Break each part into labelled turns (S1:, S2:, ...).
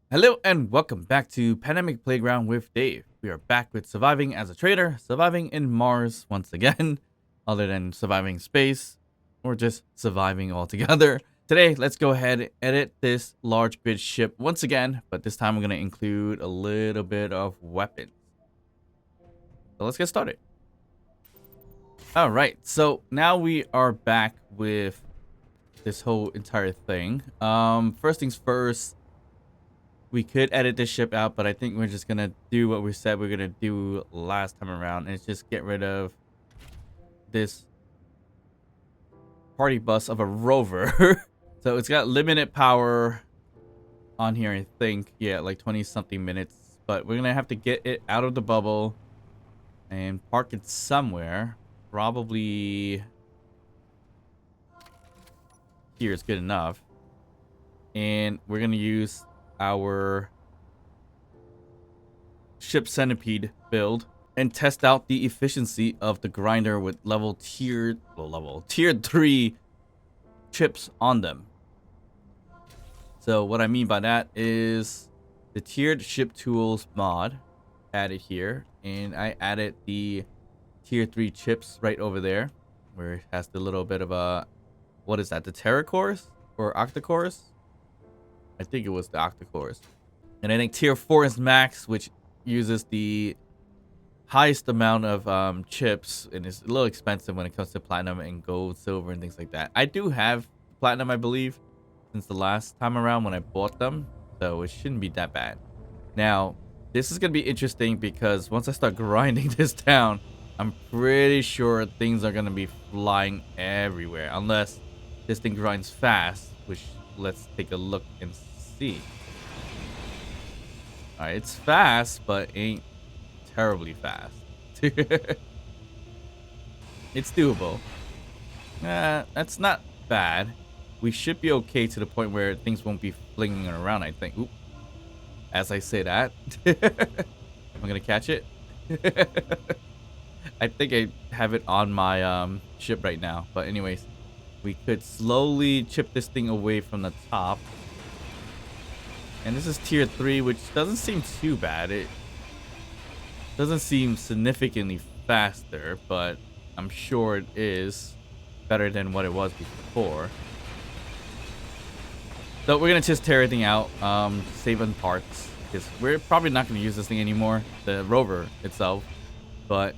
S1: Hello and welcome back to Pandemic Playground with Dave. We are back with surviving as a trader, surviving in Mars once again, other than surviving space, or just surviving altogether. Today, let's go ahead and edit this large grid ship once again, but this time we're going to include a little bit of weapons. So let's get started. Alright, so now we are back with this whole entire thing. First things first, we could edit this ship out, but I think we're just gonna do what we said we're gonna do last time around, and it's just get rid of this party bus of a rover. So it's got limited power on here, I think. Yeah, like 20 something minutes, but we're gonna have to get it out of the bubble and park it somewhere. Probably here is good enough, and we're gonna use our ship centipede build and test out the efficiency of the grinder with tier 3 chips on them. So what I mean by that is the tiered ship tools mod added here, and I added the tier 3 chips right over there where it has the little bit of a, what is that, the terracores or octacores? I think it was the octacores. And I think tier 4 is max, which uses the highest amount of chips, and it's a little expensive when it comes to platinum and gold, silver, and things like that. I do have platinum, I believe, since the last time around when I bought them, so it shouldn't be that bad. Now, this is going to be interesting because once I start grinding this down, I'm pretty sure things are going to be flying everywhere, unless this thing grinds fast, which let's take a look and see. Alright, it's fast, but ain't terribly fast. It's doable. That's not bad. We should be okay to the point where things won't be flinging around, I think. Oop. As I say that. I'm gonna catch it. I think I have it on my ship right now. But anyways, we could slowly chip this thing away from the top. And this is tier 3, which doesn't seem too bad. It doesn't seem significantly faster, but I'm sure it is better than what it was before. So we're going to just tear everything out, save on parts, because we're probably not going to use this thing anymore, the rover itself. But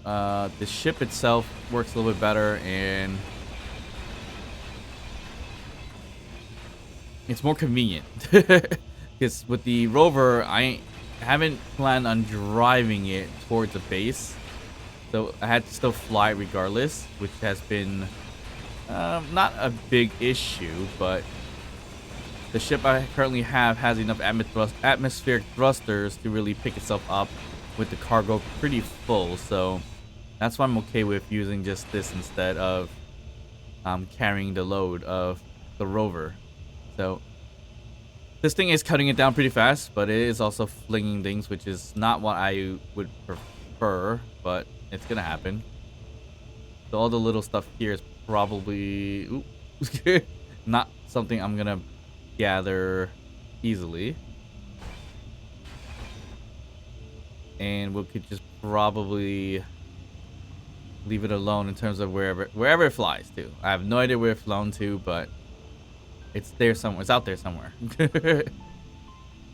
S1: the ship itself works a little bit better, and it's more convenient. Because with the rover, I haven't planned on driving it towards the base, so I had to still fly regardless, which has been not a big issue. But the ship I currently have has enough atmospheric thrusters to really pick itself up with the cargo pretty full, so that's why I'm okay with using just this instead of carrying the load of the rover. So this thing is cutting it down pretty fast, but it is also flinging things, which is not what I would prefer, but it's gonna happen. So all the little stuff here is probably not something I'm gonna gather easily. And we could just probably leave it alone in terms of wherever it flies to. I have no idea where it's flown to, but it's there somewhere. It's out there somewhere.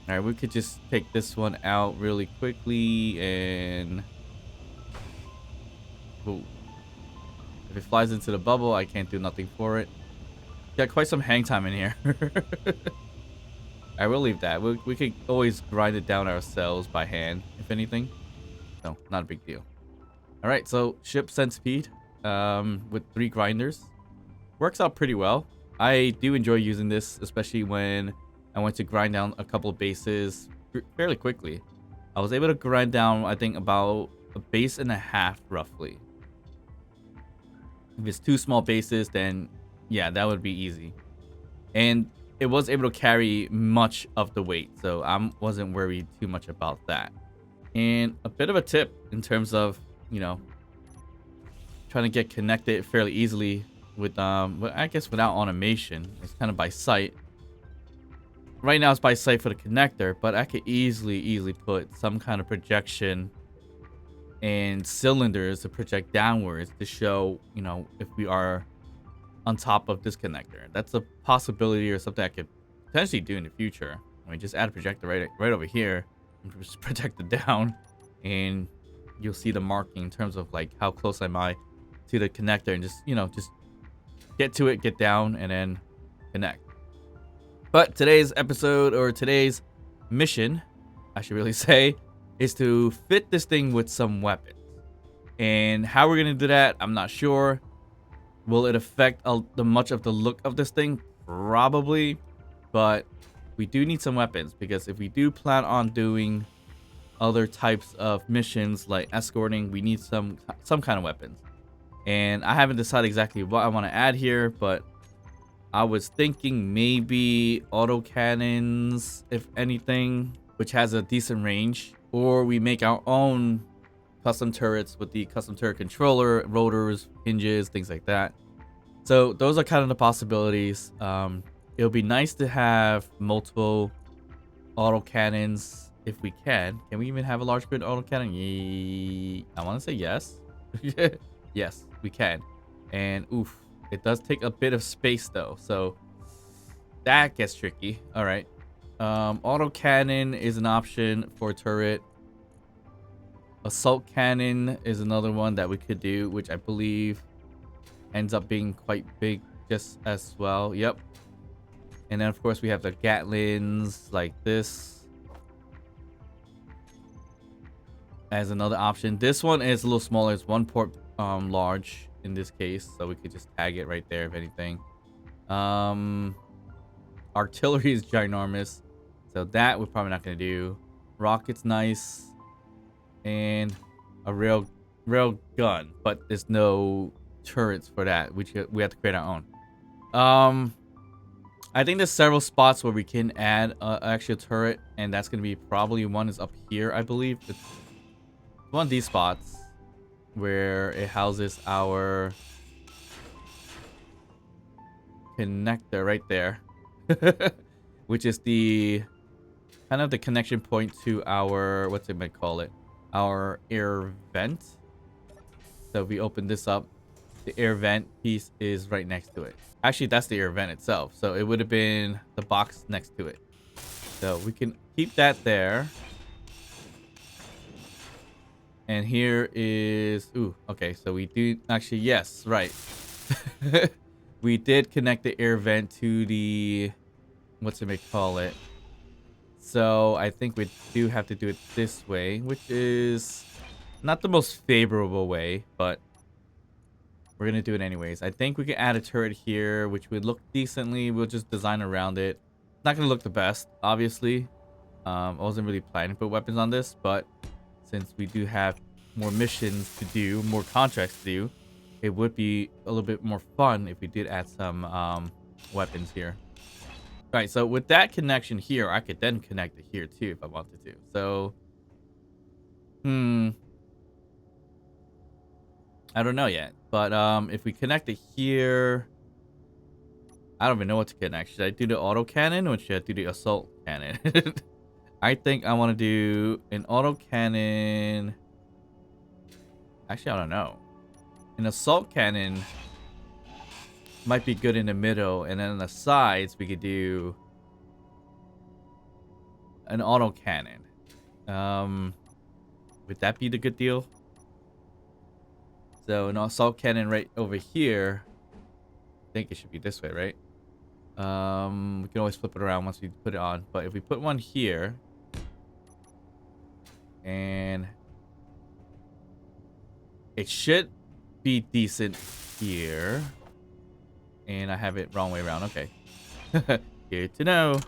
S1: Alright, we could just take this one out really quickly and... Ooh. If it flies into the bubble, I can't do nothing for it. Got quite some hang time in here. I will leave that. We could always grind it down ourselves by hand, if anything. So, not a big deal. Alright, so ship centipede with 3 grinders. Works out pretty well. I do enjoy using this, especially when I want to grind down a couple of bases fairly quickly. I was able to grind down, I think, about a base and a half, roughly. If it's 2 small bases, then yeah, that would be easy. And it was able to carry much of the weight, so I wasn't worried too much about that. And a bit of a tip in terms of, you know, trying to get connected fairly easily with, I guess without automation. It's kind of by sight. right now it's by sight for the connector, but I could easily put some kind of projection and cylinders to project downwards to show, you know, if we are on top of this connector. That's a possibility or something I could potentially do in the future. I mean, just add a projector right over here and just project it down, and you'll see the marking in terms of like how close am I to the connector, and just, you know, just get to it, get down, and then connect. But today's episode, or today's mission, I should really say, is to fit this thing with some weapons. And how we're gonna do that, I'm not sure. Will it affect the much of the look of this thing? Probably, but we do need some weapons, because if we do plan on doing other types of missions like escorting, we need some kind of weapons. And I haven't decided exactly what I want to add here, but I was thinking maybe autocannons, if anything, which has a decent range, or we make our own custom turrets with the custom turret controller, rotors, hinges, things like that. So those are kind of the possibilities. It'll be nice to have multiple autocannons if we can. Can we even have a large grid autocannon? I want to say yes. Yes, we can. And oof, it does take a bit of space though, so that gets tricky. All right. Autocannon is an option for a turret. Assault cannon is another one that we could do, which I believe ends up being quite big just as well. Yep. And then of course we have the Gatlins like this as another option. This one is a little smaller. It's one port large in this case, so we could just tag it right there if anything. Artillery is ginormous, so that we're probably not going to do. Rocket's nice, and a rail gun, but there's no turrets for that, which we have to create our own. I think there's several spots where we can add an actual turret, and that's going to be probably one is up here, I believe. It's one of these spots where it houses our connector right there. Which is the kind of the connection point to our, what's it might call it, our air vent. So if we open this up, the air vent piece is right next to it. Actually, that's the air vent itself, so it would have been the box next to it. So we can keep that there. And here is, ooh, okay, so we do actually, yes, right. We did connect the air vent to the, what's it may call it. So I think we do have to do it this way, which is not the most favorable way, but we're gonna do it anyways. I think we can add a turret here, which would look decently. We'll just design around it. It's not gonna look the best, obviously. I wasn't really planning to put weapons on this, but since we do have more missions to do, more contracts to do, it would be a little bit more fun if we did add some weapons here. All right, so with that connection here, I could then connect it here too if I wanted to. So, I don't know yet, but if we connect it here, I don't even know what to connect. Should I do the auto cannon or should I do the assault cannon? I think I want to do an auto cannon. Actually, I don't know. An assault cannon might be good in the middle, and then on the sides we could do an auto cannon. Would that be the good deal? So an assault cannon right over here. I think it should be this way, right? We can always flip it around once we put it on. But if we put one here, and it should be decent here. And I have it wrong way around. Okay. Good to know. All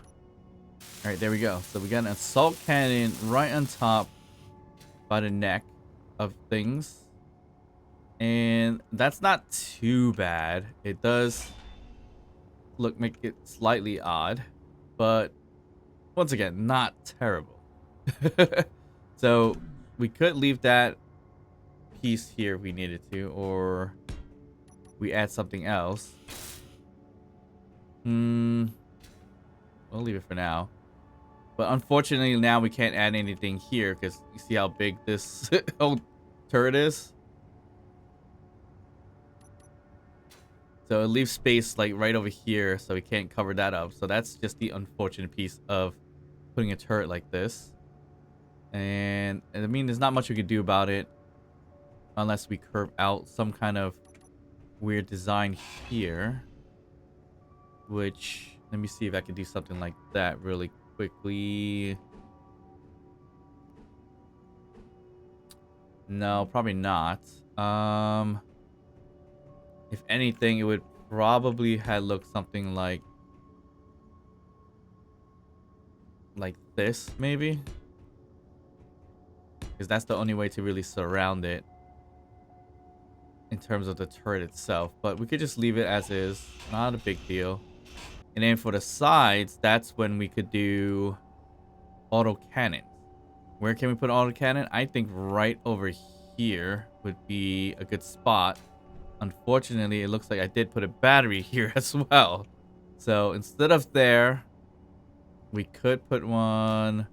S1: right, there we go. So we got an assault cannon right on top by the neck of things. And that's not too bad. It does make it slightly odd, but once again, not terrible. So we could leave that piece here if we needed to, or we add something else. we'll leave it for now. But unfortunately, now we can't add anything here because you see how big this whole turret is. So it leaves space like right over here, so we can't cover that up. So that's just the unfortunate piece of putting a turret like this. And I mean, there's not much we could do about it unless we curve out some kind of weird design here. Which, let me see if I can do something like that really quickly. No, probably not. If anything, it would probably have looked something like this, maybe. Because that's the only way to really surround it in terms of the turret itself. But we could just leave it as is. Not a big deal. And then for the sides, that's when we could do auto cannons. Where can we put auto cannon? I think right over here would be a good spot. Unfortunately, it looks like I did put a battery here as well. So instead of there, we could put one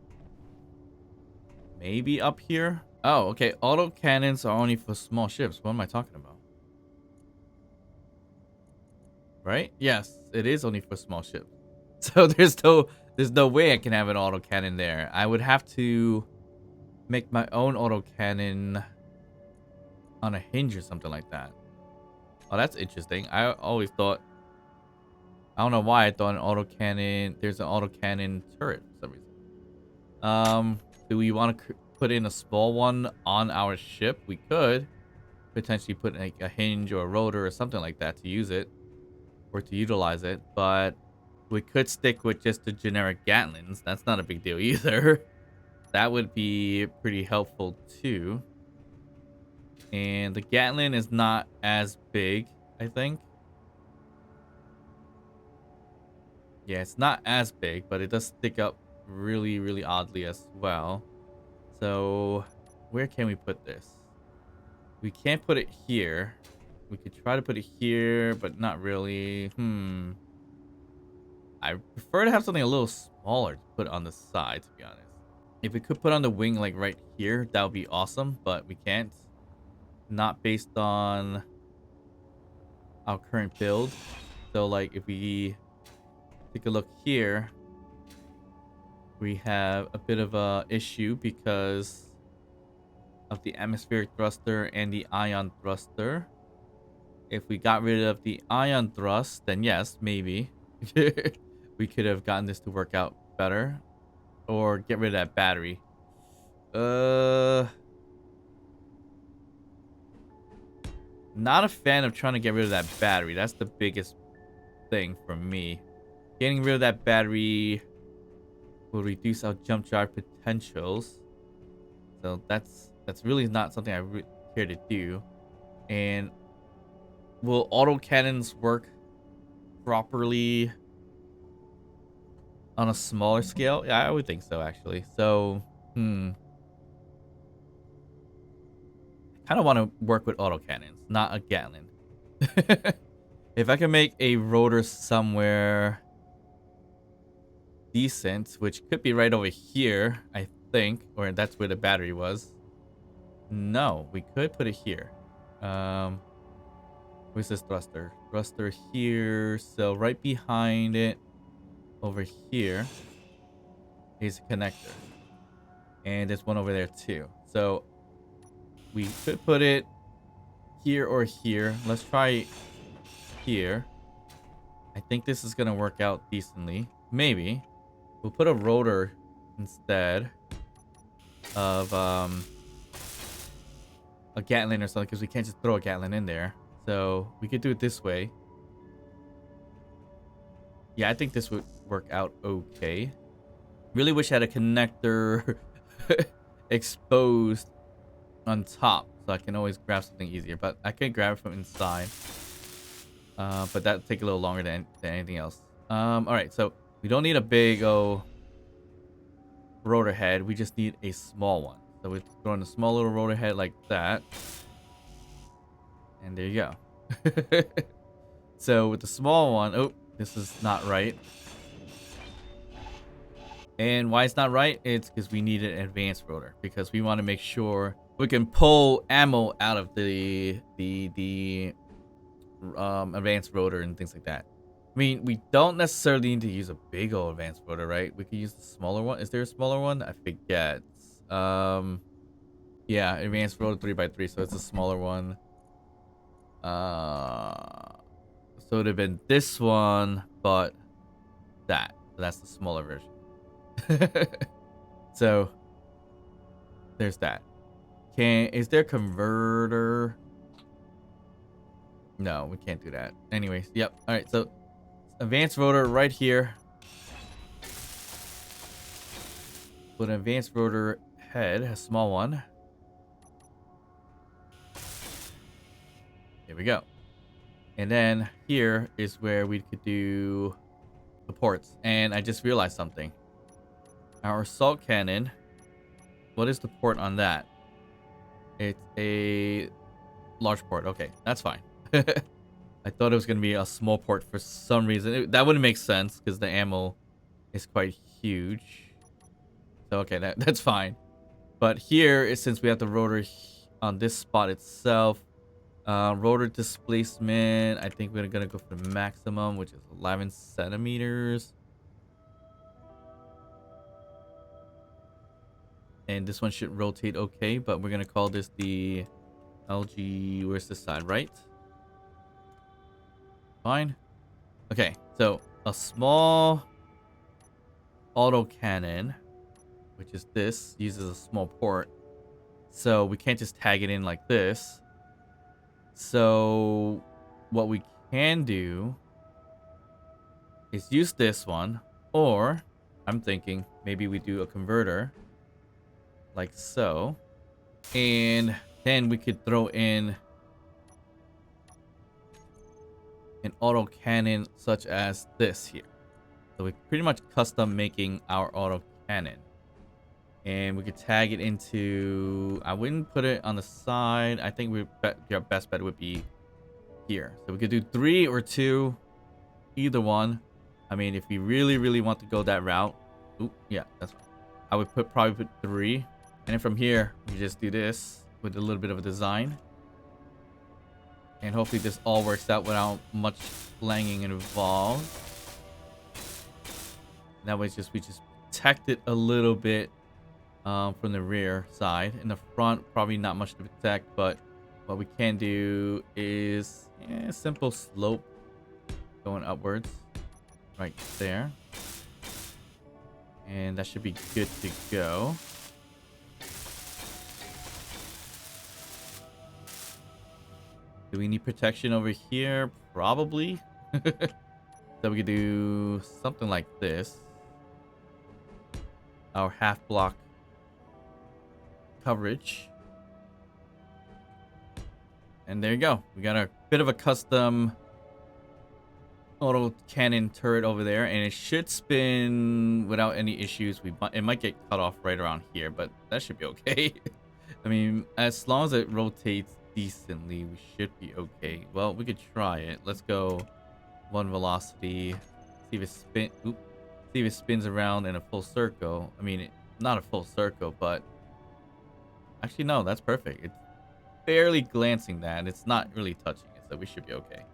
S1: maybe up here. Oh, okay. Auto cannons are only for small ships. What am I talking about? Right? Yes, it is only for small ships. So there's no way I can have an auto cannon there. I would have to make my own auto cannon on a hinge or something like that. Oh, that's interesting. I always thought, I don't know why I thought an autocannon, there's an autocannon turret for some reason. Do we want to put in a small one on our ship? We could potentially put like a hinge or a rotor or something like that to use it or to utilize it, but we could stick with just the generic Gatlins. That's not a big deal either. That would be pretty helpful too. And the Gatlin is not as big, I think. Yeah, it's not as big, but it does stick up really, really oddly as well. So, where can we put this? We can't put it here. We could try to put it here, but not really. I prefer to have something a little smaller to put on the side, to be honest. If we could put on the wing, like right here, that would be awesome, but we can't. Not based on our current build. So, like, if we take a look here, we have a bit of a issue because of the atmospheric thruster and the ion thruster. If we got rid of the ion thrust, then yes, maybe we could have gotten this to work out better, or get rid of that battery. Not a fan of trying to get rid of that battery. That's the biggest thing for me. Getting rid of that battery will reduce our jump drive potentials. So that's really not something I care to do. And will auto cannons work properly on a smaller scale? Yeah, I would think so, actually. So, kind of want to work with auto cannons, not a Gatlin. If I can make a rotor somewhere decent, which could be right over here, I think, or that's where the battery was. No, we could put it here. Where's this thruster? Thruster here. So right behind it, over here, is a connector. And there's one over there too. So we could put it here or here. Let's try here. I think this is gonna work out decently. Maybe. We'll put a rotor instead of a Gatlin or something, because we can't just throw a Gatlin in there. So we could do it this way. Yeah, I think this would work out okay. Really wish I had a connector exposed on top, so I can always grab something easier. But I can grab it from inside. But that would take a little longer than anything else. Alright, so we don't need a big rotor head. We just need a small one. So we're throwing a small little rotor head like that. And there you go. So with the small one, oh, this is not right. And why it's not right, it's because we need an advanced rotor, because we want to make sure we can pull ammo out of the advanced rotor and things like that. I mean, we don't necessarily need to use a big old advanced rotor, right? We could use the smaller one. Is there a smaller one? I forget. Yeah, advanced rotor 3x3, so it's a smaller one. So it would have been this one, but that. So that's the smaller version. So there's that. Is there a converter? No, we can't do that. Anyways, yep. All right, so advanced rotor right here. Put an advanced rotor head, a small one. Here we go. And then here is where we could do the ports. And I just realized something. Our assault cannon. What is the port on that? It's a large port. Okay, that's fine. I thought it was going to be a small port for some reason. That wouldn't make sense because the ammo is quite huge. So, okay, that's fine. But here is, since we have the rotor on this spot itself, rotor displacement, I think we're going to go for the maximum, which is 11 centimeters. And this one should rotate okay, but we're going to call this the LG, where's this side, right? Fine. Okay, so a small auto cannon, which is this, uses a small port. So we can't just tag it in like this. So what we can do is use this one, or I'm thinking maybe we do a converter like so, and then we could throw in an auto cannon such as this here. So we're pretty much custom making our auto cannon, and we could tag it into, I wouldn't put it on the side. I think your best bet would be here. So we could do 3 or 2, either one. I mean, if we really want to go that route, yeah, that's fine. I would probably put 3, and then from here we just do this with a little bit of a design, and hopefully this all works out without much langing involved. And that way we just protect it a little bit from the rear side. In the front, probably not much to protect, but what we can do is a simple slope going upwards right there, and that should be good to go. Do we need protection over here? Probably. So we could do something like this. Our half block coverage. And there you go. We got a bit of a custom auto cannon turret over there, and it should spin without any issues. It might get cut off right around here, but that should be okay. I mean, as long as it rotates decently, we should be okay. Well, we could try it. Let's go 1 velocity. See if it spins around in a full circle. I mean, not a full circle, but actually no, that's perfect. It's barely glancing that. It's not really touching it, so we should be okay.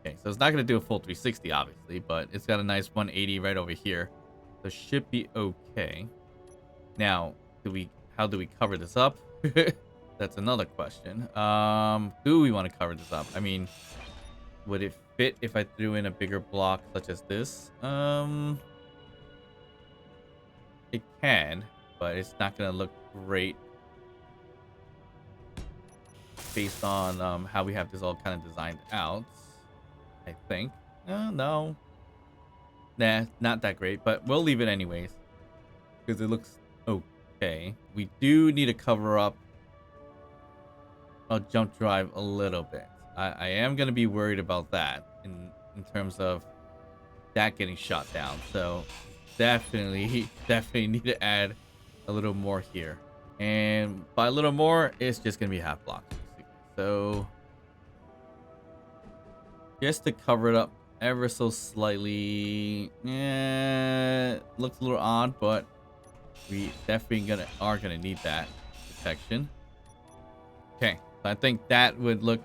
S1: Okay, so it's not going to do a full 360, obviously, but it's got a nice 180 right over here. So it should be okay. Now, how do we cover this up? That's another question. Do we want to cover this up? I mean, would it fit if I threw in a bigger block such as this? It can, but it's not going to look great based on how we have this all kind of designed out, I think. No. Nah, not that great, but we'll leave it anyways because it looks okay. We do need to cover up a jump drive a little bit. I am going to be worried about that in terms of that getting shot down. So definitely need to add a little more here. And by a little more, it's just going to be half block. So just to cover it up ever so slightly. Looks a little odd, but we definitely are gonna need that protection. Okay, so I think that would look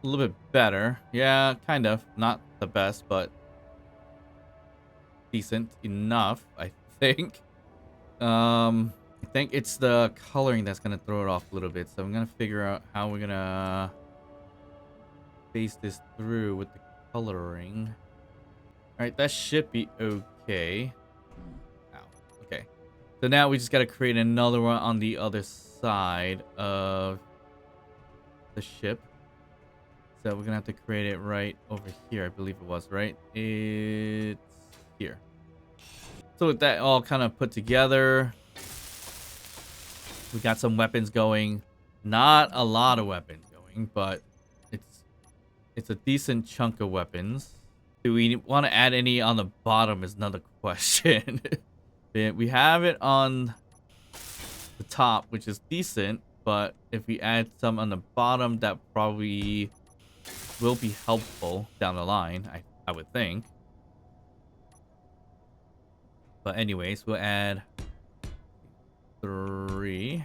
S1: a little bit better. Yeah, kind of. Not the best, but decent enough, I think. I think it's the coloring that's gonna throw it off a little bit. So I'm gonna figure out how we're gonna phase this through with the coloring. All right, that should be okay. Ow. Okay. So now we just gotta create another one on the other side of the ship. So we're gonna have to create it right over here. I believe it was, right? It's here. So with that all kind of put together, we got some weapons going. Not a lot of weapons going, but it's a decent chunk of weapons. Do we want to add any on the bottom is another question. We have it on the top, which is decent, but if we add some on the bottom, that probably will be helpful down the line, I would think. But anyways, we'll add 3.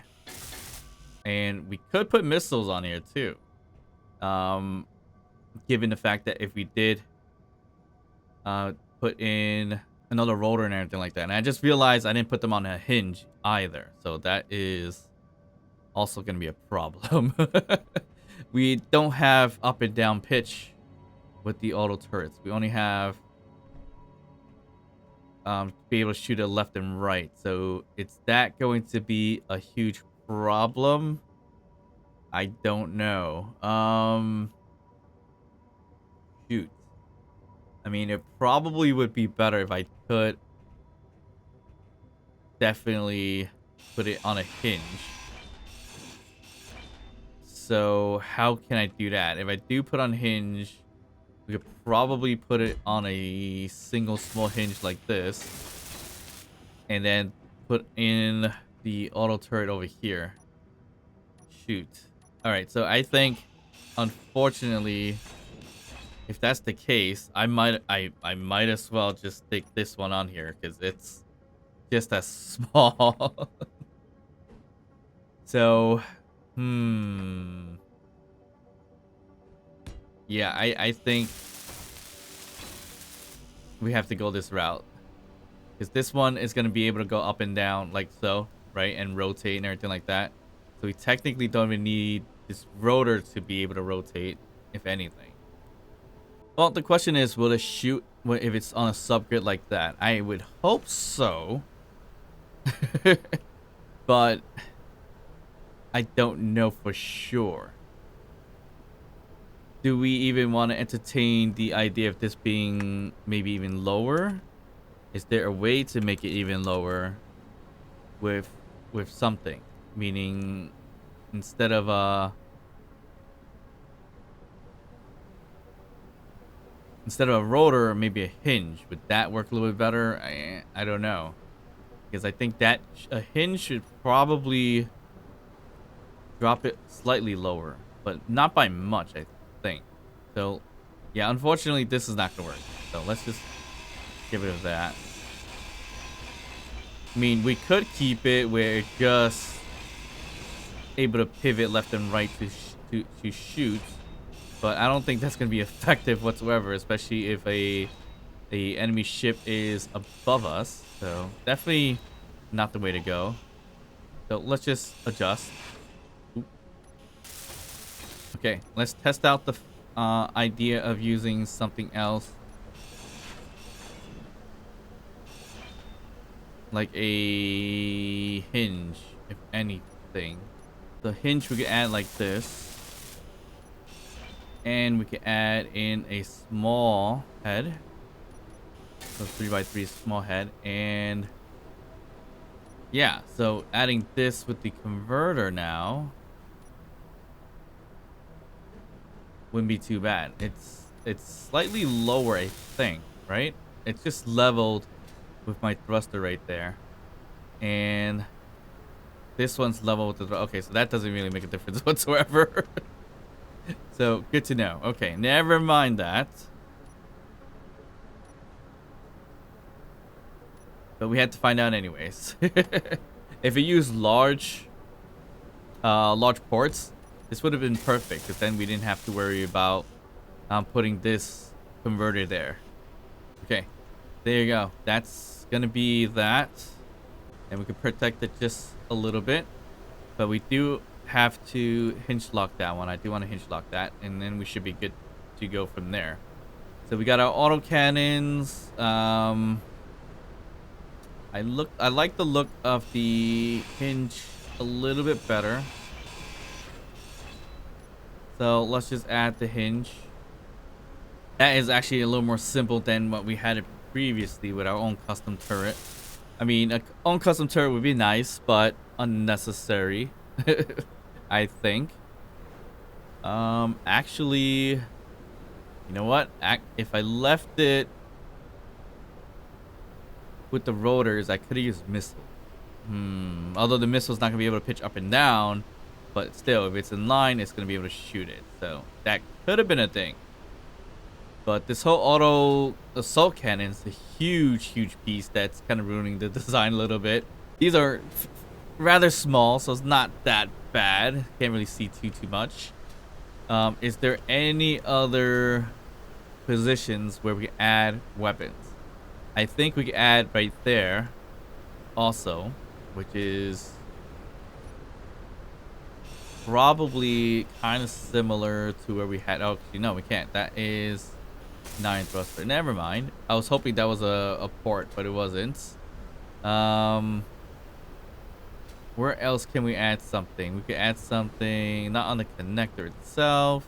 S1: And we could put missiles on here too. Given the fact that if we did put in another rotor and everything like that. And I just realized I didn't put them on a hinge either. So that is also going to be a problem. We don't have up and down pitch with the auto turrets. We only have to be able to shoot it left and right. So is that going to be a huge problem? I don't know. Shoot. I mean, it probably would be better if I could definitely put it on a hinge. So how can I do that? If I do put on hinge, we could probably put it on a single small hinge like this. And then put in the auto turret over here. Shoot. Alright, so I think, unfortunately, if that's the case, I might as well just stick this one on here because it's just as small. So, yeah, I think we have to go this route because this one is gonna be able to go up and down like so, right, and rotate and everything like that. So we technically don't even need this rotor to be able to rotate, if anything. Well, the question is, will it shoot if it's on a subgrid like that? I would hope so. But I don't know for sure. Do we even want to entertain the idea of this being maybe even lower? Is there a way to make it even lower with something? Meaning, instead of a rotor, maybe a hinge. Would that work a little bit better? I don't know. Because I think that a hinge should probably drop it slightly lower. But not by much, I think. So, yeah, unfortunately, this is not going to work. So let's just get rid of that. I mean, we could keep it where it's just able to pivot left and right to shoot. But I don't think that's going to be effective whatsoever, especially if a enemy ship is above us. So definitely not the way to go. So let's just adjust. Oop. Okay, let's test out the idea of using something else. Like a hinge, if anything. The hinge we could add like this. And we can add in a small head. So 3x3 small head. And yeah, so adding this with the converter now wouldn't be too bad. It's slightly lower, I think, right? It's just leveled with my thruster right there. And this one's level with the... Okay, so that doesn't really make a difference whatsoever. So good to know. Okay, never mind that. But we had to find out anyways. If we use large ports, this would have been perfect, because then we didn't have to worry about putting this converter there. Okay, there you go. That's gonna be that, and we can protect it just a little bit, but we do have to hinge lock that one. I do want to hinge lock that, and then we should be good to go from there. So we got our auto cannons. I like the look of the hinge a little bit better. So let's just add the hinge. That is actually a little more simple than what we had it previously with our own custom turret. I mean, a own custom turret would be nice, but unnecessary, I think. Actually, you know what? If I left it with the rotors, I could have used missile. Although the missile's not gonna be able to pitch up and down, but still, if it's in line, it's gonna be able to shoot it. So that could have been a thing. But this whole auto assault cannon is a huge piece that's kind of ruining the design a little bit. These are rather small, so it's not that bad. Can't really see too much. Is there any other positions where we can add weapons? I think we can add right there also, which is probably kind of similar to where we had. Oh, actually, no, we can't. That is 9 thruster. Never mind. I was hoping that was a port, but it wasn't. Where else can we add something? We could add something not on the connector itself,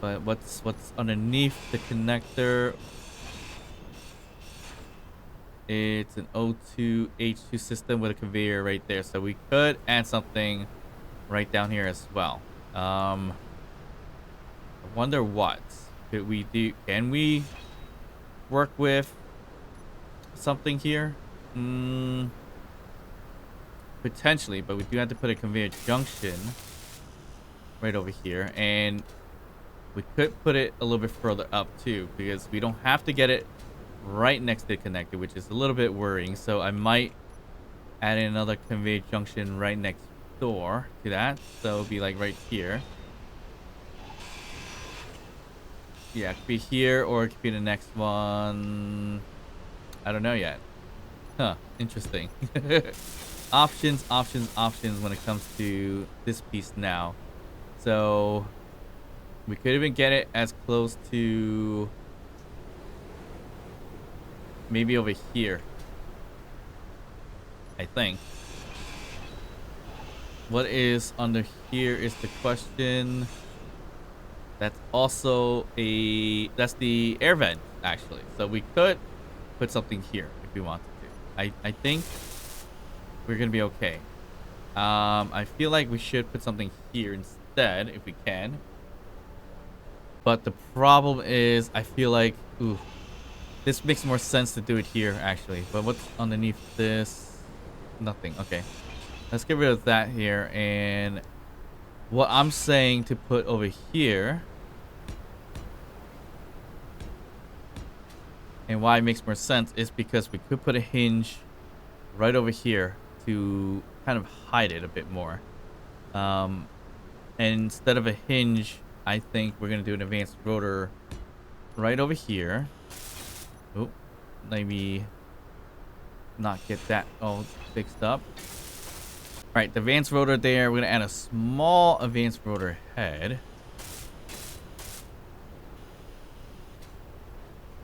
S1: but what's underneath the connector? It's an O2 H2 system with a conveyor right there, so we could add something right down here as well. I wonder what could we do? Can we work with something here? Potentially, but we do have to put a conveyor junction right over here, and we could put it a little bit further up too, because we don't have to get it right next to the connector, which is a little bit worrying. So I might add in another conveyor junction right next door to that, so it'll be like right here. Yeah, it could be here, or it could be the next one. I don't know yet. Huh, interesting. Options when it comes to this piece now. So we could even get it as close to maybe over here, I think. What is under here is the question. That's also that's the air vent, actually. So we could put something here if we wanted to. I think we're gonna be okay. I feel like we should put something here instead if we can. But the problem is, I feel like, this makes more sense to do it here actually. But what's underneath this? Nothing. Okay, let's get rid of that here. And what I'm saying to put over here, and why it makes more sense, is because we could put a hinge right over here to kind of hide it a bit more. And instead of a hinge, I think we're gonna do an advanced rotor right over here. Oh, maybe not get that all fixed up. All right, the advanced rotor there. We're gonna add a small advanced rotor head.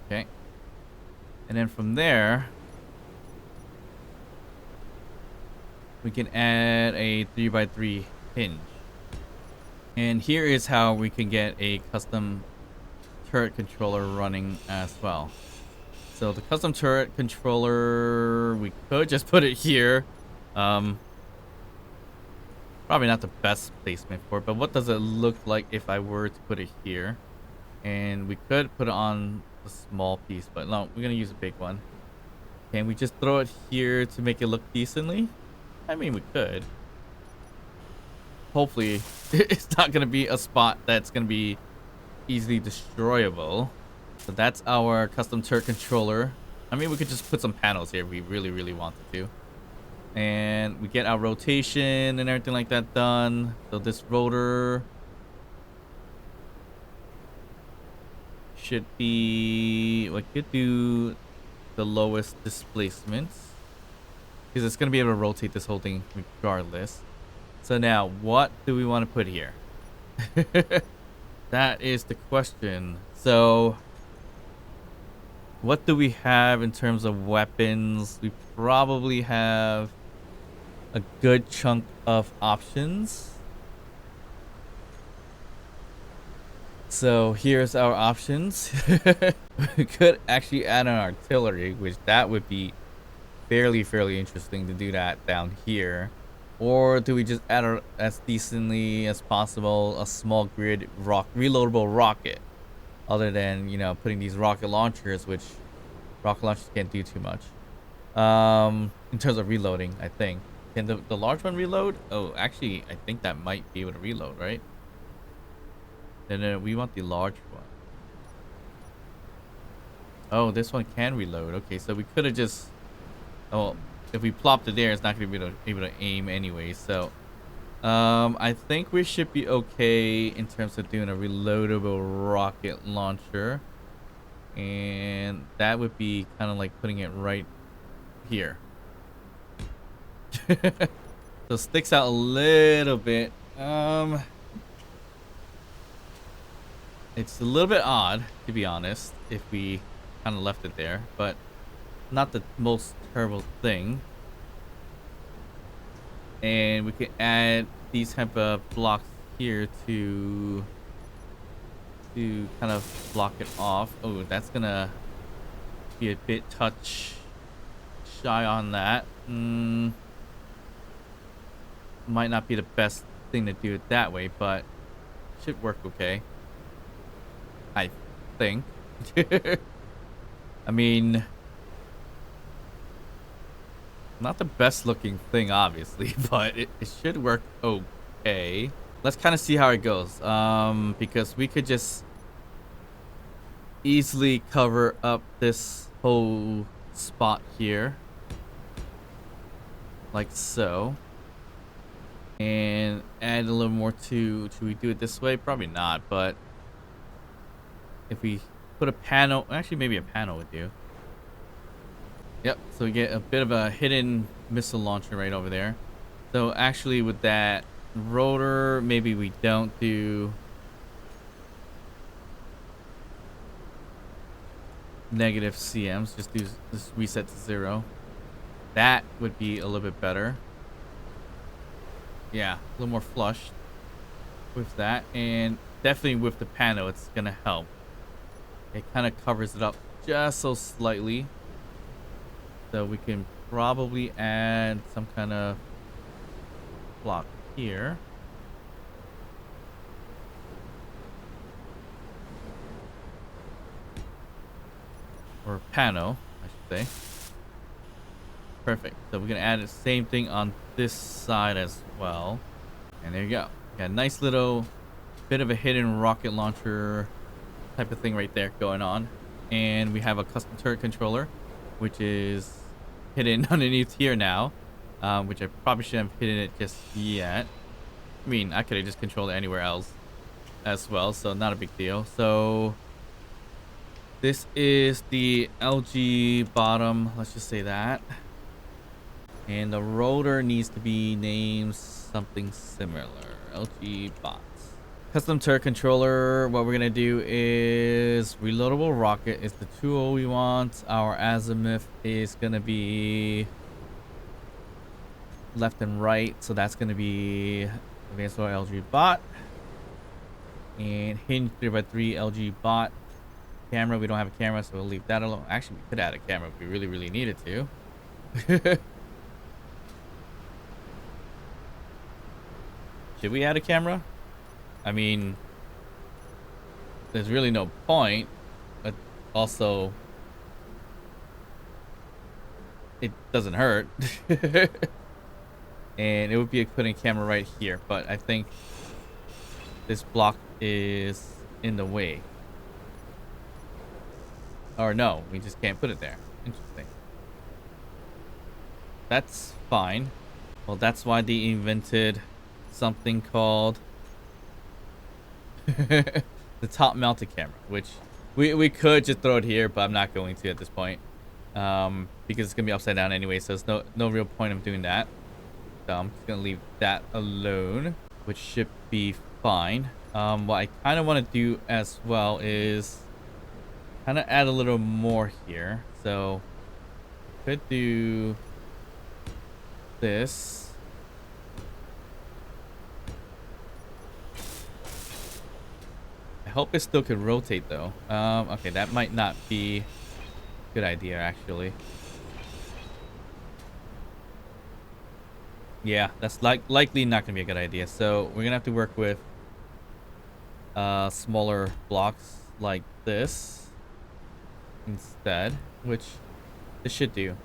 S1: Okay, and then from there we can add a 3x3 hinge. And here is how we can get a custom turret controller running as well. So the custom turret controller, we could just put it here. Probably not the best placement for it, but what does it look like if I were to put it here? And we could put it on a small piece, but no, we're gonna use a big one. Can we just throw it here to make it look decently? I mean, we could. hopefully it's not going to be a spot that's going to be easily destroyable. So that's our custom turret controller. I mean, we could just put some panels here if we really wanted to. And we get our rotation and everything like that done. So this rotor should be, we could do the lowest displacements because it's going to be able to rotate this whole thing regardless. So now what do we want to put here? That is the question. So what do we have in terms of weapons? We probably have a good chunk of options. So here's our options. We could actually add an artillery, which that would be fairly interesting to do that down here. Or do we just add as decently as possible a small grid reloadable rocket? Other than, you know, putting these rocket launchers, which rocket launchers can't do too much. In terms of reloading, I think. Can the large one reload? Oh, actually, I think that might be able to reload, right? No, we want the large one. Oh, this one can reload. Okay, so we could have just... Oh, if we plopped it there, it's not going to be able to aim anyway. So, I think we should be okay in terms of doing a reloadable rocket launcher. And that would be kind of like putting it right here. So it sticks out a little bit. It's a little bit odd, to be honest, if we kind of left it there, but not the most terrible thing. And we can add these type of blocks here to kind of block it off. Oh, that's gonna be a bit touch shy on that. Might not be the best thing to do it that way, but should work okay, I think. I mean, not the best looking thing, obviously, but it should work okay. Let's kind of see how it goes, because we could just easily cover up this whole spot here, like so, and add a little more to... Should we do it this way? Probably not, but if we put a panel... Actually, maybe a panel would do. Yep, so we get a bit of a hidden missile launcher right over there. So actually with that rotor, maybe we don't do negative CMs. Just reset to 0. That would be a little bit better. Yeah, a little more flush with that. And definitely with the panel, it's going to help. It kind of covers it up just so slightly. So we can probably add some kind of block here. Or panel, I should say. Perfect. So we're going to add the same thing on this side as well. And there you go. Got a nice little bit of a hidden rocket launcher type of thing right there going on. And we have a custom turret controller, which is hidden underneath here now, which I probably shouldn't have hidden it just yet. I mean, I could have just controlled it anywhere else as well, so not a big deal. So this is the LG bottom, let's just say that. And the rotor needs to be named something similar. LG bots. Custom turret controller, what we're gonna do is reloadable rocket is the tool we want. Our azimuth is gonna be left and right, so that's gonna be advanced LG bot. And hinge 3x3 LG bot. Camera, we don't have a camera, so we'll leave that alone. Actually, we could add a camera if we really needed to. Should we add a camera? I mean, there's really no point, but also it doesn't hurt. And it would be putting a camera right here, but I think this block is in the way. Or no, we just can't put it there. Interesting. That's fine. Well, that's why they invented something called the top mounted camera, which we could just throw it here, but I'm not going to at this point. Because it's gonna be upside down anyway, so there's no real point of doing that. So I'm just gonna leave that alone, which should be fine. What I kind of want to do as well is kind of add a little more here. So could do this. I hope it still could rotate though. Okay, that might not be a good idea actually. Yeah, that's likely not gonna be a good idea. So we're gonna have to work with smaller blocks like this instead, which this should do.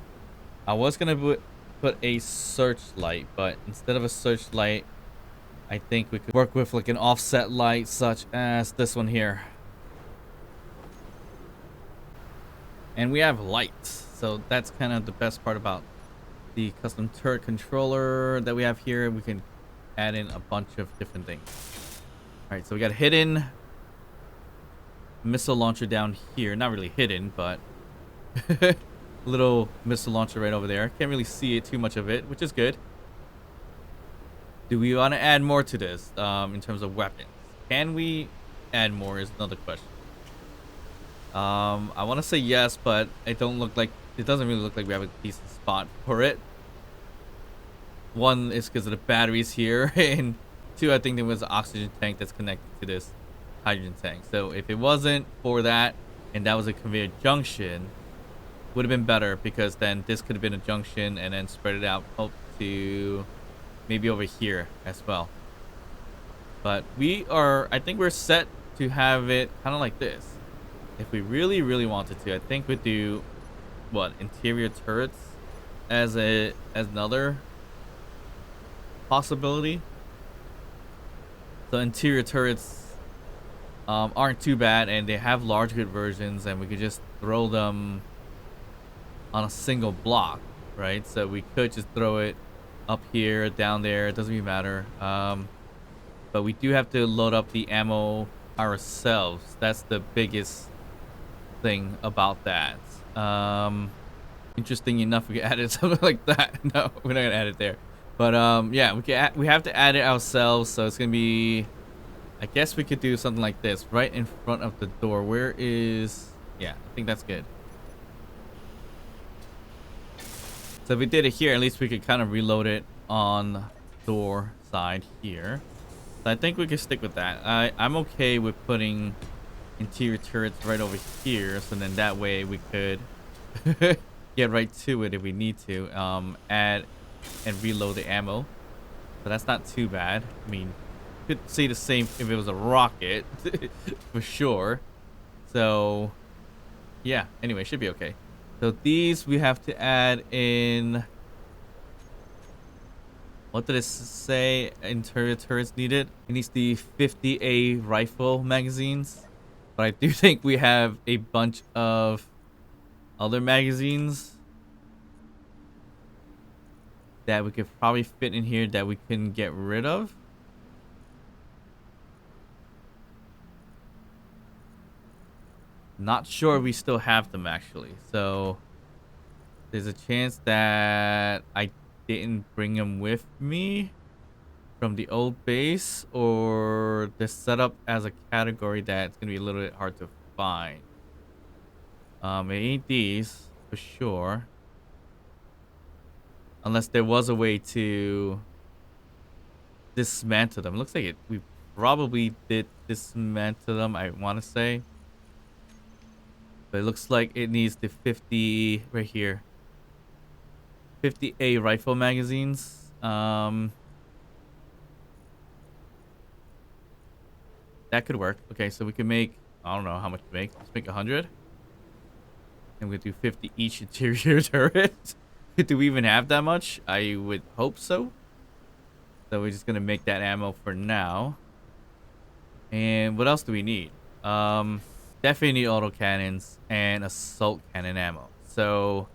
S1: I was gonna put a searchlight, but instead of a searchlight, I think we could work with like an offset light such as this one here. And we have lights, so that's kind of the best part about the custom turret controller that we have here. We can add in a bunch of different things. All right, so we got a hidden missile launcher down here. Not really hidden, but a little missile launcher right over there. Can't really see it, too much of it, which is good. Do we want to add more to this in terms of weapons? Can we add more is another question. I want to say yes, but it doesn't really look like we have a decent spot for it. One is because of the batteries here, and two, I think there was an oxygen tank that's connected to this hydrogen tank. So if it wasn't for that, and that was a conveyor junction, would have been better, because then this could have been a junction and then spread it out up to maybe over here as well. But I think we're set to have it kind of like this. If we really, really wanted to, I think we'd do what, interior turrets as another possibility. So interior turrets aren't too bad, and they have large grid versions, and we could just throw them on a single block, right? So we could just throw it up here, down there, it doesn't even matter. But we do have to load up the ammo ourselves. That's the biggest thing about that. Interesting enough, we added something like that. No, we're not gonna add it there. But yeah, we have to add it ourselves, so it's gonna be, I guess we could do something like this right in front of the door. Where is, yeah, I think that's good. So if we did it here, at least we could kind of reload it on the door side here. So I think we could stick with that. I'm okay with putting interior turrets right over here, so then that way we could get right to it if we need to. Add and reload the ammo. So that's not too bad. I mean, you could say the same if it was a rocket for sure. So yeah, anyway, should be okay. So these we have to add in. What did it say? Interior turrets needed. It needs the 50A rifle magazines. But I do think we have a bunch of other magazines that we could probably fit in here that we can get rid of. Not sure we still have them actually. So there's a chance that I didn't bring them with me from the old base, or they're set up as a category that's gonna be a little bit hard to find. It ain't these for sure, unless there was a way to dismantle them. Looks like it. We probably did dismantle them, I want to say, but it looks like it needs the 50 right here. 50A rifle magazines. That could work. Okay, so we can make, I don't know how much to make. Let's make 100. And we're gonna do 50 each interior turret. Do we even have that much? I would hope so. So we're just gonna make that ammo for now. And what else do we need? Definitely need autocannons and assault cannon ammo. So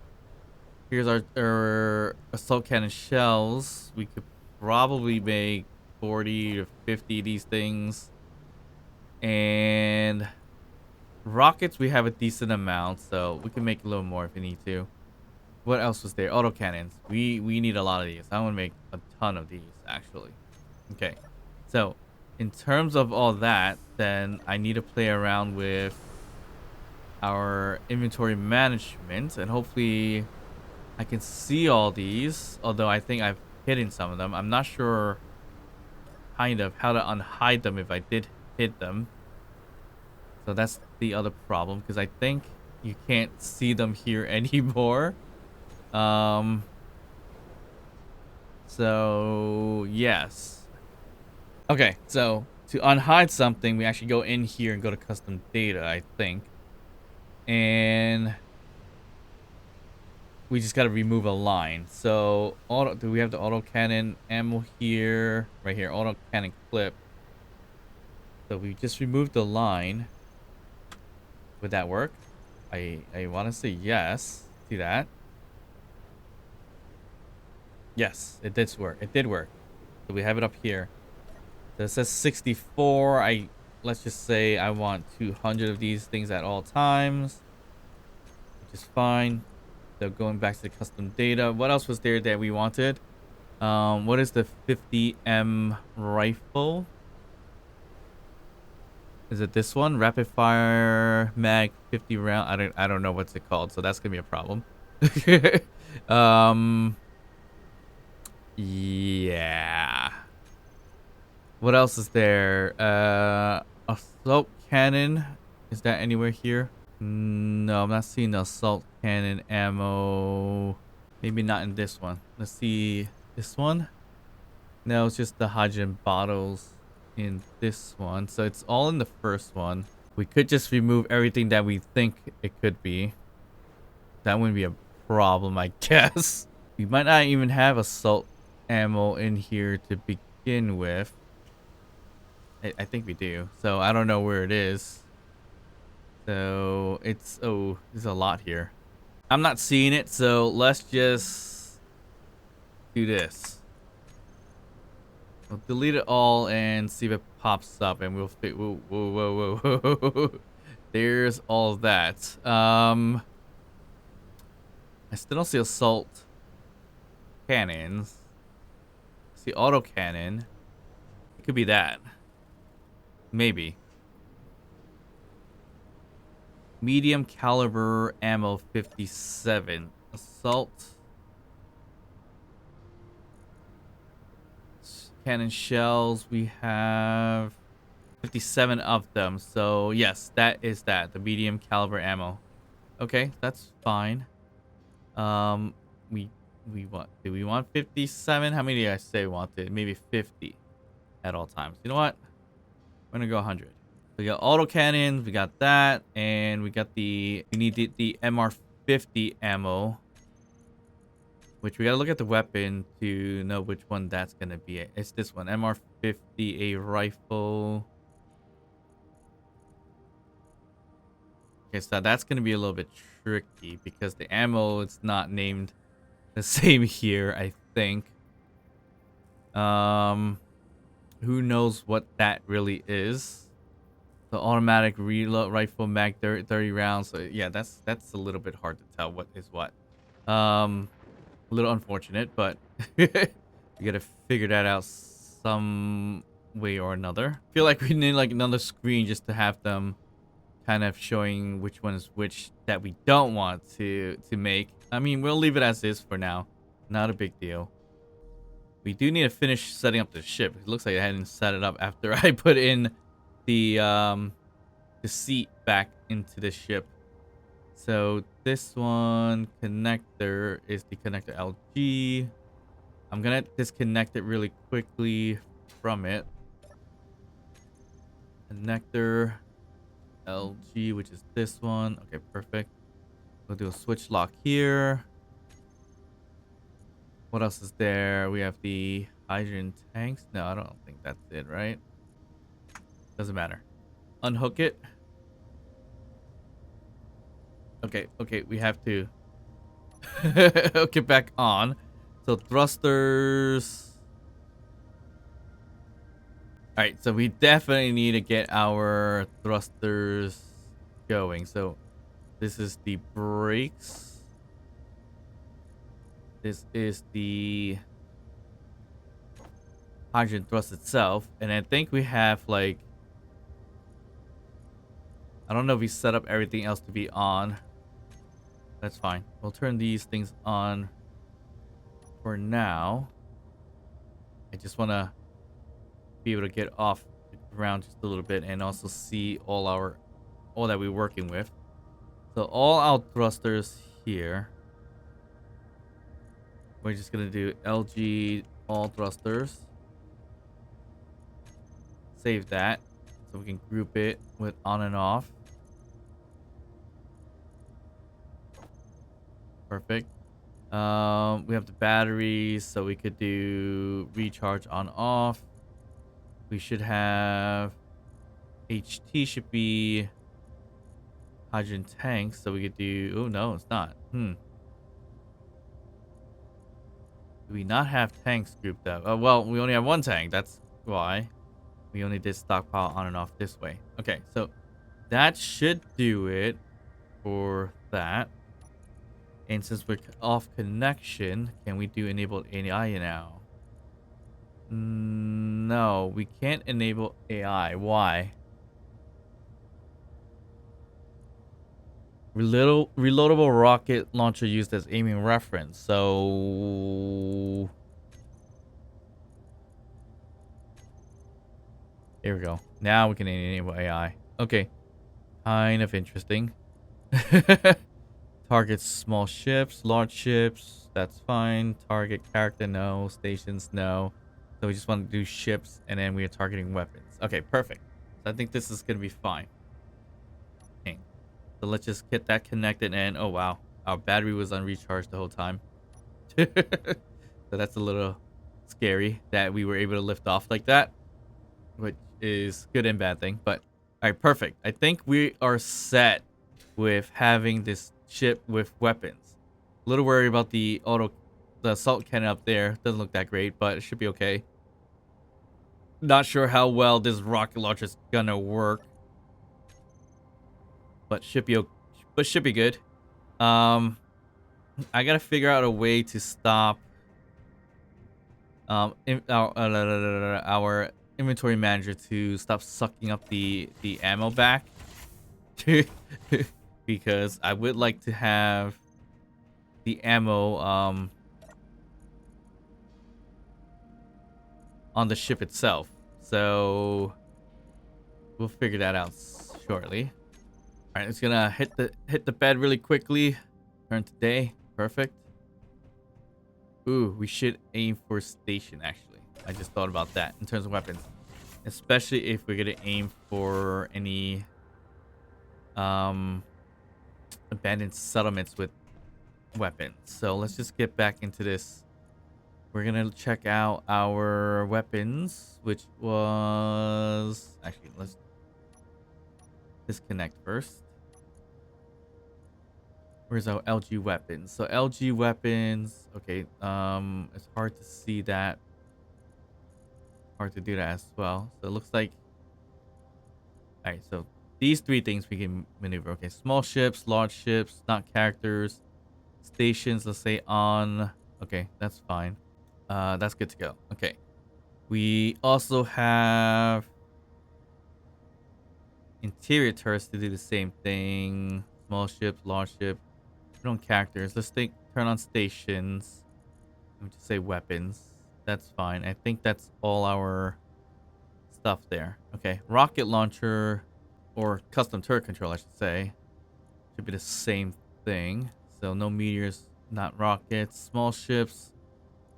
S1: here's our assault cannon shells. We could probably make 40 to 50 of these things. And rockets, we have a decent amount, so we can make a little more if we need to. What else was there? Autocannons. We need a lot of these. I want to make a ton of these, actually. Okay. So, in terms of all that, then I need to play around with our inventory management, and hopefully I can see all these, although I think I've hidden some of them. I'm not sure kind of how to unhide them if I did hit them. So that's the other problem, because I think you can't see them here anymore. So yes. Okay, so to unhide something, we actually go in here and go to custom data, I think. And we just got to remove a line. So do we have the autocannon ammo here? Right here, autocannon clip. So we just removed the line. Would that work? I want to say yes. See that? Yes, it did work. It did work. So we have it up here. So it says 64. Let's just say I want 200 of these things at all times, which is fine. So going back to the custom data, what else was there that we wanted? What is the 50M rifle? Is it this one? Rapid fire mag 50 round. I don't know what's it called, so that's gonna be a problem. Yeah. What else is there? Assault cannon. Is that anywhere here? No, I'm not seeing the assault cannon ammo. Maybe not in this one. Let's see this one. No, it's just the hydrogen bottles in this one. So it's all in the first one. We could just remove everything that we think it could be. That wouldn't be a problem, I guess. We might not even have assault ammo in here to begin with. I think we do. So I don't know where it is. So it's, oh, there's a lot here. I'm not seeing it, so let's just do this. We'll delete it all and see if it pops up, and we'll fit. Whoa, whoa, whoa, whoa, whoa. There's all of that. I still don't see assault cannons. I see auto cannon. It could be that. Maybe. Medium caliber ammo 57. Assault cannon shells. We have 57 of them. So yes, that is that. The medium caliber ammo. Okay, that's fine. We want, do we want 57? How many did I say wanted? Maybe 50 at all times. You know what? We're gonna go 100. We got auto cannons, we got that, and we got we need the MR50 ammo, which we gotta look at the weapon to know which one that's gonna be. It's this one, MR50, a rifle. Okay, so that's gonna be a little bit tricky because the ammo is not named the same here, I think. Who knows what that really is? The automatic reload rifle mag 30 rounds. So yeah, that's a little bit hard to tell what is what. A little unfortunate, but we gotta figure that out some way or another. I feel like we need like another screen just to have them kind of showing which one is which that we don't want to make. I mean, we'll leave it as is for now. Not a big deal. We do need to finish setting up the ship. It looks like I hadn't set it up after I put in the seat back into the ship. So this one connector is the connector LG. I'm gonna disconnect it really quickly from it. Connector LG, which is this one. Okay, perfect. We'll do a switch lock here. What else is there? We have the Hydrogen tanks? No, I don't think that's it, right? Doesn't matter. Unhook it. Okay, okay, we have to hook it back on. So thrusters. Alright, so we definitely need to get our thrusters going. So this is the brakes. This is the hydrogen thrust itself. And I think we have like, I don't know if we set up everything else to be on. That's fine. We'll turn these things on for now. I just want to be able to get off the ground just a little bit and also see all that we're working with. So all our thrusters here. We're just gonna do LG all thrusters. Save that so we can group it with on and off. Perfect. We have the batteries, so we could do recharge on off. We should have HT should be hydrogen tanks, so we could do. Oh no, it's not. Do we not have tanks grouped up? Oh well, we only have one tank. That's why we only did stockpile on and off this way. Okay, so that should do it for that. And since we're off connection, can we do enable AI now? No, we can't enable AI. Why? Reloadable rocket launcher used as aiming reference. So here we go. Now we can enable AI. Okay. Kind of interesting. Target small ships, large ships. That's fine. Target character, no. Stations, no. So we just want to do ships, and then we are targeting weapons. Okay, perfect. So I think this is going to be fine. Okay. So let's just get that connected, and oh wow. Our battery was unrecharged the whole time. So that's a little scary that we were able to lift off like that, which is good and bad thing. But all right, perfect. I think we are set with having this ship with weapons. A little worried about the assault cannon up there. Doesn't look that great, but it should be okay. Not sure how well this rocket launcher is gonna work, but should be good. I gotta figure out a way to stop our inventory manager to stop sucking up the ammo back. Because I would like to have the ammo on the ship itself. So we'll figure that out shortly. All right, it's gonna hit the bed really quickly. Turn to day. Perfect. Ooh, we should aim for station actually. I just thought about that in terms of weapons. Especially if we're gonna aim for any abandoned settlements with weapons. So let's just get back into this. We're gonna check out our weapons, which was actually, let's disconnect first. Where's our LG weapons? So LG weapons, okay, it's hard to see that. Hard to do that as well. So it looks like, all right, so these three things we can maneuver. Okay, small ships, large ships, not characters, stations, let's say on. Okay, that's fine. That's good to go. Okay. We also have interior turrets to do the same thing. Small ships, large ship. We don't characters. Let's turn on stations. Let me just say weapons. That's fine. I think that's all our stuff there. Okay. Rocket launcher or custom turret control, I should say. Should be the same thing. So no meteors, not rockets. Small ships.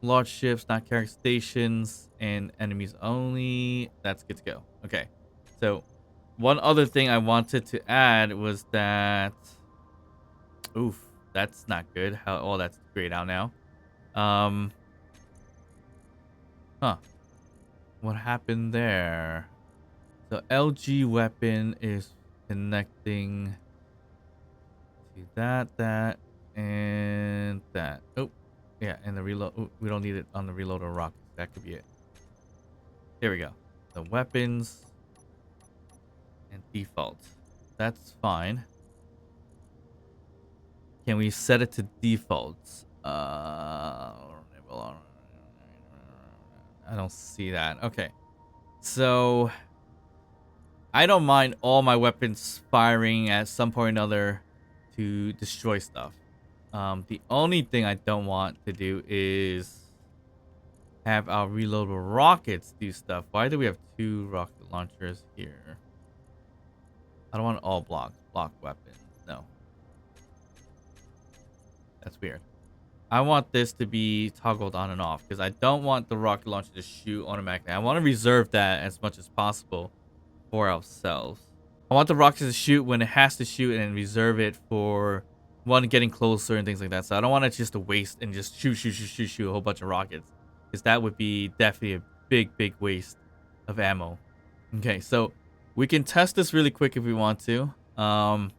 S1: Large ships, not character stations, and enemies only. That's good to go. Okay. So, one other thing I wanted to add was that... Oof, that's not good. How? Oh, that's grayed out now. Huh. What happened there? The LG weapon is connecting to that, and that. Oh, yeah, and the reload. Oh, we don't need it on the reload or rockets. That could be it. Here we go. The weapons and default. That's fine. Can we set it to defaults? I don't see that. Okay. So I don't mind all my weapons firing at some point or another to destroy stuff. The only thing I don't want to do is have our reloadable rockets do stuff. Why do we have 2 rocket launchers here? I don't want all block weapons. No. That's weird. I want this to be toggled on and off because I don't want the rocket launcher to shoot automatically. I want to reserve that as much as possible for ourselves. I want the rocket to shoot when it has to shoot and reserve it for one getting closer and things like that. So I don't want it just to waste and just shoot a whole bunch of rockets, because that would be definitely a big waste of ammo. Okay, so we can test this really quick if we want to. Not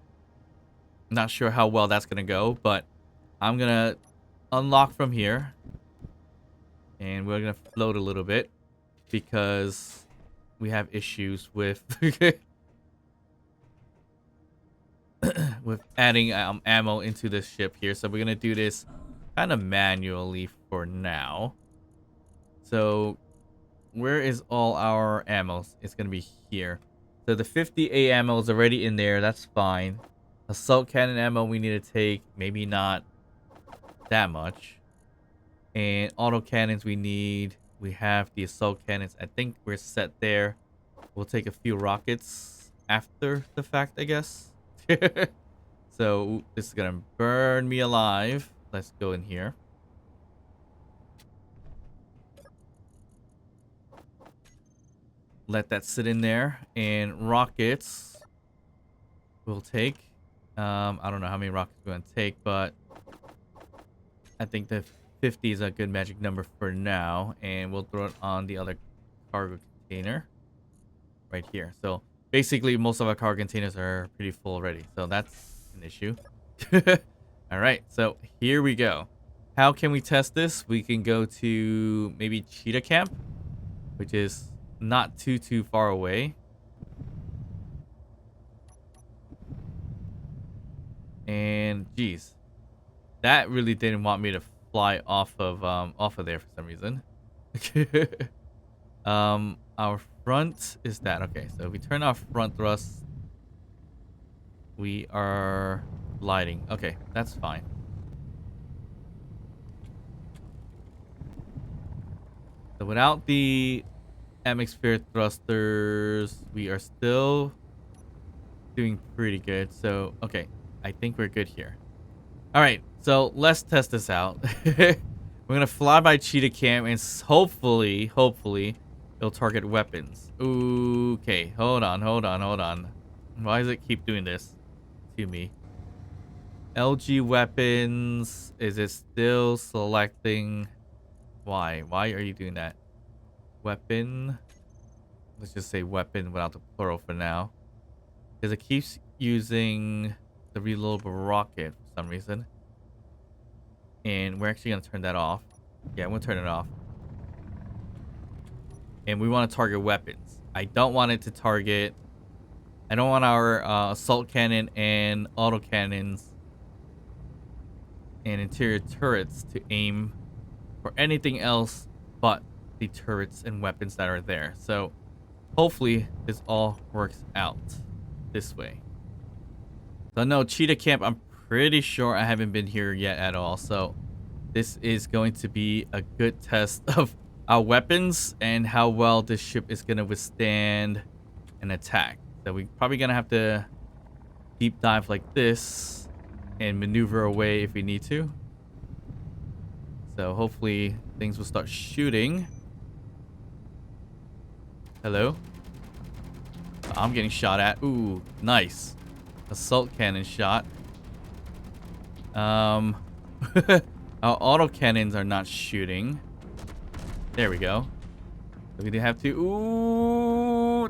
S1: sure how well that's gonna go, but I'm gonna unlock from here, and we're gonna float a little bit because we have issues with with adding ammo into this ship here. So we're gonna do this kind of manually for now. So where is all our ammo? It's gonna be here. So the 50A ammo is already in there. That's fine. Assault cannon ammo we need to take, maybe not that much. And auto cannons we have the assault cannons. I think we're set there. We'll take a few rockets after the fact, I guess. So this is gonna burn me alive. Let's go in here. Let that sit in there, and rockets we'll take. I don't know how many rockets we're gonna take, but I think the 50 is a good magic number for now, and we'll throw it on the other cargo container right here. So basically most of our cargo containers are pretty full already, so that's an issue. All right, so here we go. How can we test this? We can go to maybe Cheetah Camp, which is not too far away. And geez, that really didn't want me to fly off of there for some reason. Our front is that. Okay, so if we turn off front thrust, we are gliding. Okay, that's fine. So without the atmosphere thrusters, we are still doing pretty good. So okay, I think we're good here. All right, so let's test this out. We're gonna fly by Cheetah Camp, and hopefully it'll target weapons. Okay, hold on. Why does it keep doing this to me? LG weapons, is it still selecting? Why are you doing that? Weapon, let's just say weapon without the plural for now, because it keeps using the reloadable rocket for some reason. And we're actually gonna turn that off. Yeah, I'm gonna turn it off. And we want to target weapons. I don't want it to target. I don't want our assault cannon and auto cannons and interior turrets to aim for anything else but the turrets and weapons that are there. So hopefully this all works out this way. So no, Cheetah Camp, I'm pretty sure I haven't been here yet at all. So this is going to be a good test of our weapons and how well this ship is going to withstand an attack. So we're probably going to have to deep dive like this and maneuver away if we need to. So hopefully things will start shooting. Hello? I'm getting shot at. Ooh, nice. Assault cannon shot. Our auto cannons are not shooting. There we go. We do have to. Ooh,